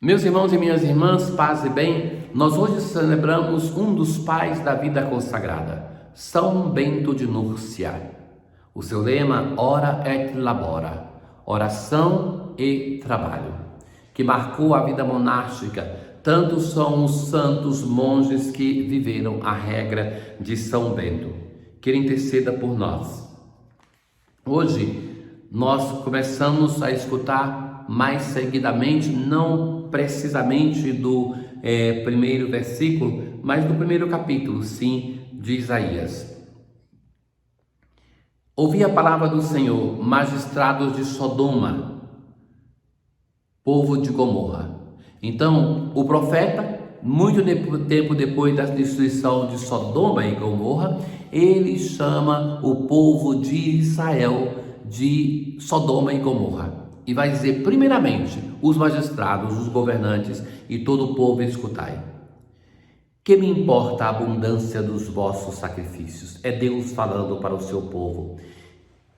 Meus irmãos e minhas irmãs, paz e bem, nós hoje celebramos um dos pais da vida consagrada, São Bento de Núrcia. O seu lema, Ora et Labora, oração e trabalho, que marcou a vida monástica. Tantos são os santos monges que viveram a regra de São Bento. Que ele interceda por nós. Hoje nós começamos a escutar mais seguidamente, não precisamente do primeiro versículo, mas do primeiro capítulo, sim, de Isaías. Ouvi a palavra do Senhor, magistrados de Sodoma, povo de Gomorra. Então, o profeta, muito tempo depois da destruição de Sodoma e Gomorra, ele chama o povo de Israel de Sodoma e Gomorra. E vai dizer, primeiramente, os magistrados, os governantes e todo o povo, escutai. Que me importa a abundância dos vossos sacrifícios? É Deus falando para o seu povo.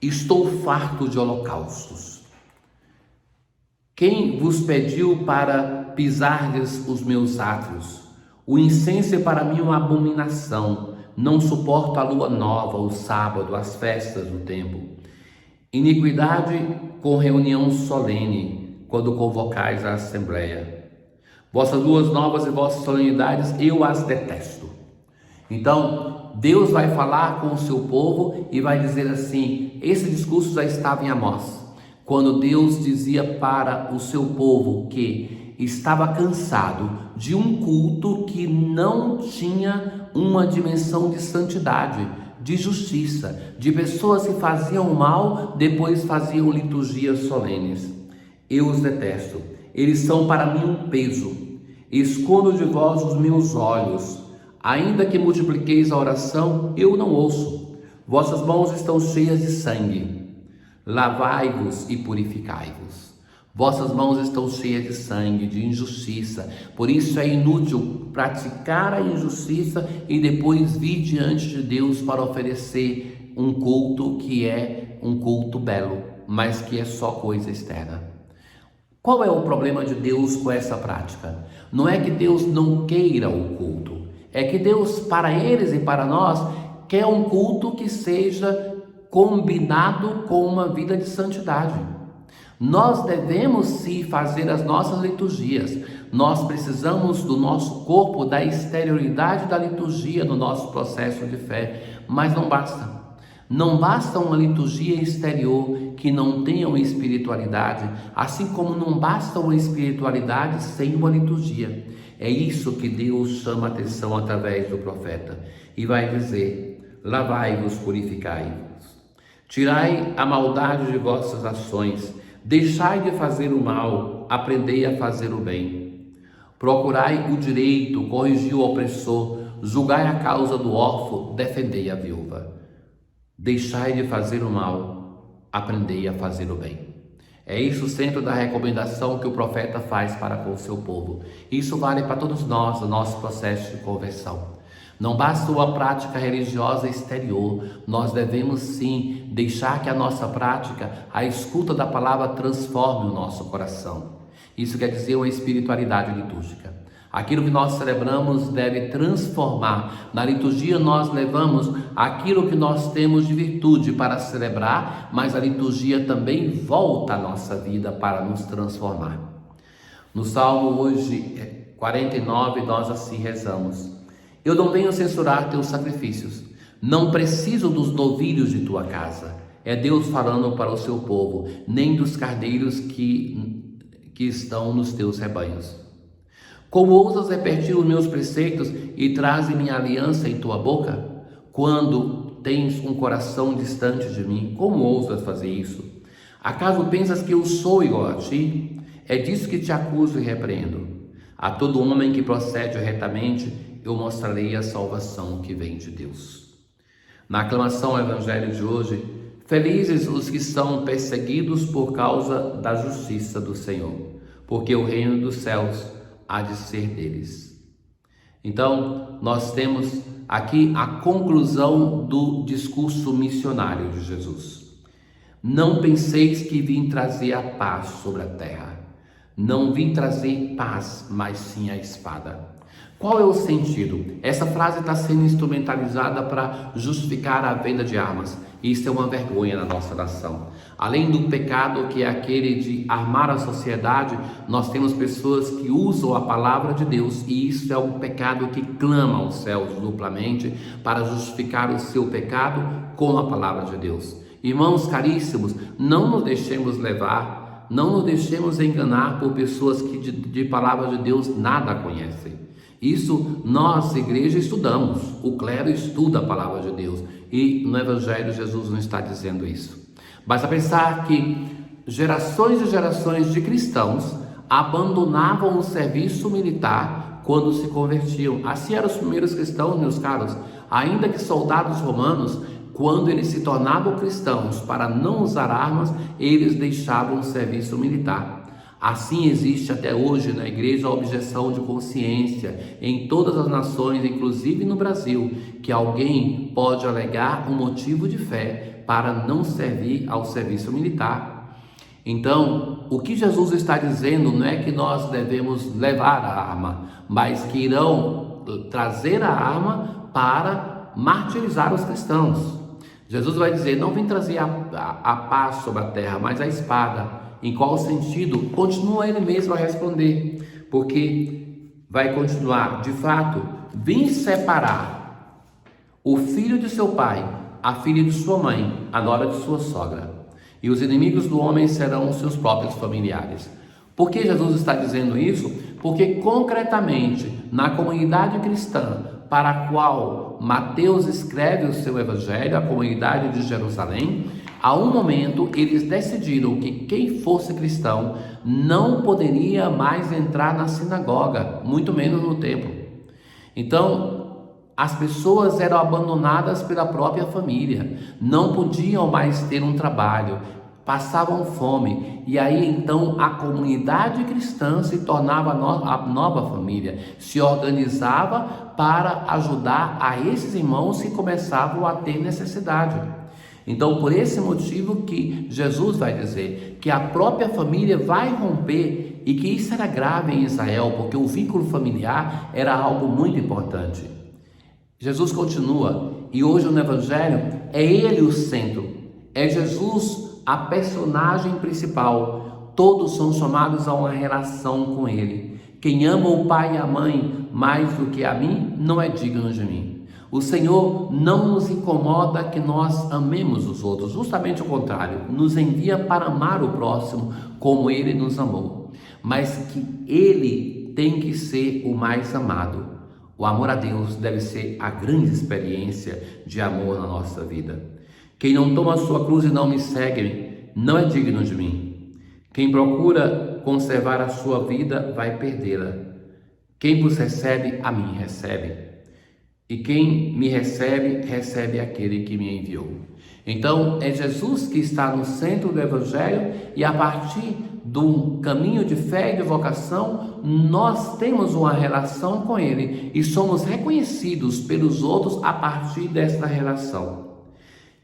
Estou farto de holocaustos. Quem vos pediu para pisardes os meus átrios? O incenso é para mim uma abominação. Não suporto a lua nova, o sábado, as festas do tempo. Iniquidade com reunião solene, quando convocais a assembleia. Vossas luas novas e vossas solenidades, eu as detesto. Então, Deus vai falar com o seu povo e vai dizer assim, esse discurso já estava em Amós, quando Deus dizia para o seu povo que estava cansado de um culto que não tinha uma dimensão de santidade, de justiça, de pessoas que faziam mal, depois faziam liturgias solenes. Eu os detesto, eles são para mim um peso. Escondo de vós os meus olhos, ainda que multipliqueis a oração, eu não ouço. Vossas mãos estão cheias de sangue. Lavai-vos e purificai-vos. Vossas mãos estão cheias de sangue, de injustiça. Por isso é inútil praticar a injustiça e depois vir diante de Deus para oferecer um culto que é um culto belo, mas que é só coisa externa. Qual é o problema de Deus com essa prática? Não é que Deus não queira o culto, é que Deus, para eles e para nós, quer um culto que seja combinado com uma vida de santidade. Nós devemos sim fazer as nossas liturgias. Nós precisamos do nosso corpo, da exterioridade da liturgia no nosso processo de fé, mas não basta. Não basta uma liturgia exterior que não tenha uma espiritualidade, assim como não basta uma espiritualidade sem uma liturgia. É isso que Deus chama a atenção através do profeta. E vai dizer, lavai-vos, purificai-vos. Tirai a maldade de vossas ações. Deixai de fazer o mal, aprendei a fazer o bem. Procurai o direito, corrigi o opressor, julgai a causa do órfão, defendei a viúva. Deixai de fazer o mal, aprendei a fazer o bem. É isso o centro da recomendação que o profeta faz para com o seu povo. Isso vale para todos nós, o nosso processo de conversão. Não basta uma prática religiosa exterior, nós devemos sim deixar que a nossa prática, a escuta da palavra, transforme o nosso coração. Isso quer dizer uma espiritualidade litúrgica. Aquilo que nós celebramos deve transformar. Na liturgia nós levamos aquilo que nós temos de virtude para celebrar, mas a liturgia também volta à nossa vida para nos transformar. No Salmo hoje 49 nós assim rezamos. Eu não venho censurar teus sacrifícios, não preciso dos novilhos de tua casa. É Deus falando para o seu povo, nem dos cardeiros que estão nos teus rebanhos. Como ousas repetir os meus preceitos e trazes minha aliança em tua boca? Quando tens um coração distante de mim, como ousas fazer isso? Acaso pensas que eu sou igual a ti? É disso que te acuso e repreendo. A todo homem que procede retamente, eu mostrarei a salvação que vem de Deus. Na aclamação ao Evangelho de hoje, felizes os que são perseguidos por causa da justiça do Senhor, porque o reino dos céus há de ser deles. Então, nós temos aqui a conclusão do discurso missionário de Jesus. Não penseis que vim trazer a paz sobre a terra. Não vim trazer paz, mas sim a espada. Qual é o sentido? Essa frase está sendo instrumentalizada para justificar a venda de armas. Isso é uma vergonha na nossa nação. Além do pecado que é aquele de armar a sociedade, nós temos pessoas que usam a palavra de Deus, e isso é um pecado que clama aos céus duplamente para justificar o seu pecado com a palavra de Deus. Irmãos caríssimos, não nos deixemos levar, não nos deixemos enganar por pessoas que de palavra de Deus nada conhecem. Isso nós, igreja, estudamos, o clero estuda a palavra de Deus, e no Evangelho Jesus não está dizendo isso. Basta pensar que gerações e gerações de cristãos abandonavam o serviço militar quando se convertiam. Assim eram os primeiros cristãos, meus caros. Ainda que soldados romanos, quando eles se tornavam cristãos para não usar armas, eles deixavam o serviço militar. Assim existe até hoje na igreja a objeção de consciência em todas as nações, inclusive no Brasil, que alguém pode alegar um motivo de fé para não servir ao serviço militar. Então, o que Jesus está dizendo não é que nós devemos levar a arma, mas que irão trazer a arma para martirizar os cristãos. Jesus vai dizer: não vim trazer a paz sobre a terra, mas a espada. Em qual sentido? Continua ele mesmo a responder, porque vai continuar: de fato, vim separar o filho de seu pai, a filha de sua mãe, a nora de sua sogra, e os inimigos do homem serão os seus próprios familiares. Por que Jesus está dizendo isso? Porque concretamente na comunidade cristã para a qual Mateus escreve o seu evangelho, a comunidade de Jerusalém, a um momento eles decidiram que quem fosse cristão não poderia mais entrar na sinagoga, muito menos no templo. Então, as pessoas eram abandonadas pela própria família, não podiam mais ter um trabalho, passavam fome, e aí então a comunidade cristã se tornava a nova família, se organizava para ajudar a esses irmãos que começavam a ter necessidade. Então, por esse motivo que Jesus vai dizer que a própria família vai romper, e que isso era grave em Israel, porque o vínculo familiar era algo muito importante. Jesus continua, e hoje no Evangelho é Ele o centro, é Jesus a personagem principal. Todos são chamados a uma relação com Ele. Quem ama o pai e a mãe mais do que a mim, não é digno de mim. O Senhor não nos incomoda que nós amemos os outros, justamente o contrário, nos envia para amar o próximo como Ele nos amou, mas que Ele tem que ser o mais amado. O amor a Deus deve ser a grande experiência de amor na nossa vida. Quem não toma a sua cruz e não me segue, não é digno de mim. Quem procura conservar a sua vida, vai perdê-la. Quem vos recebe, a mim recebe. E quem me recebe, recebe aquele que me enviou. Então, é Jesus que está no centro do Evangelho, e a partir do caminho de fé e de vocação, nós temos uma relação com Ele e somos reconhecidos pelos outros a partir desta relação.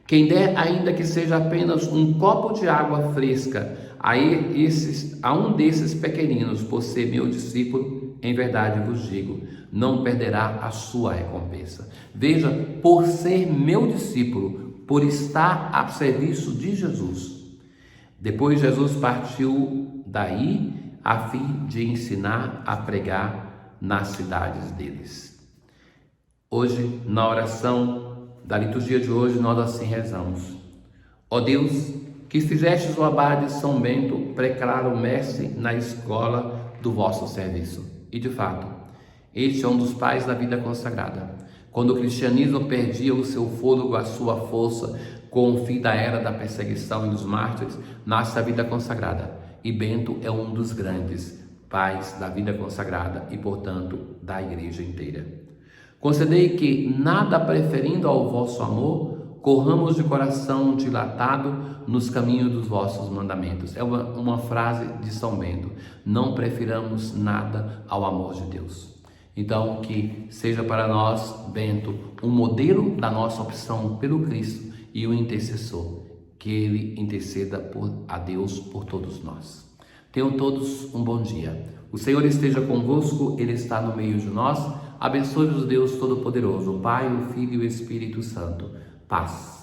Quem der, ainda que seja apenas um copo de água fresca, a um desses pequeninos, por ser meu discípulo, em verdade vos digo, não perderá a sua recompensa. Veja, por ser meu discípulo, por estar a serviço de Jesus. Depois Jesus partiu daí a fim de ensinar a pregar nas cidades deles. Hoje, na oração da liturgia de hoje, nós assim rezamos: ó Deus, que fizestes o abade São Bento precarar o mestre na escola do vosso serviço. E de fato, este é um dos pais da vida consagrada. Quando o cristianismo perdia o seu fôlego, a sua força, com o fim da era da perseguição e dos mártires, nasce a vida consagrada. E Bento é um dos grandes pais da vida consagrada e, portanto, da igreja inteira. Concedei que, nada preferindo ao vosso amor, corramos de coração dilatado nos caminhos dos vossos mandamentos. É uma frase de São Bento. Não prefiramos nada ao amor de Deus. Então, que seja para nós, Bento, um modelo da nossa opção pelo Cristo e o intercessor, que Ele interceda a Deus por todos nós. Tenham todos um bom dia. O Senhor esteja convosco, Ele está no meio de nós. Abençoe-vos Deus Todo-Poderoso, o Pai, o Filho e o Espírito Santo. Paz.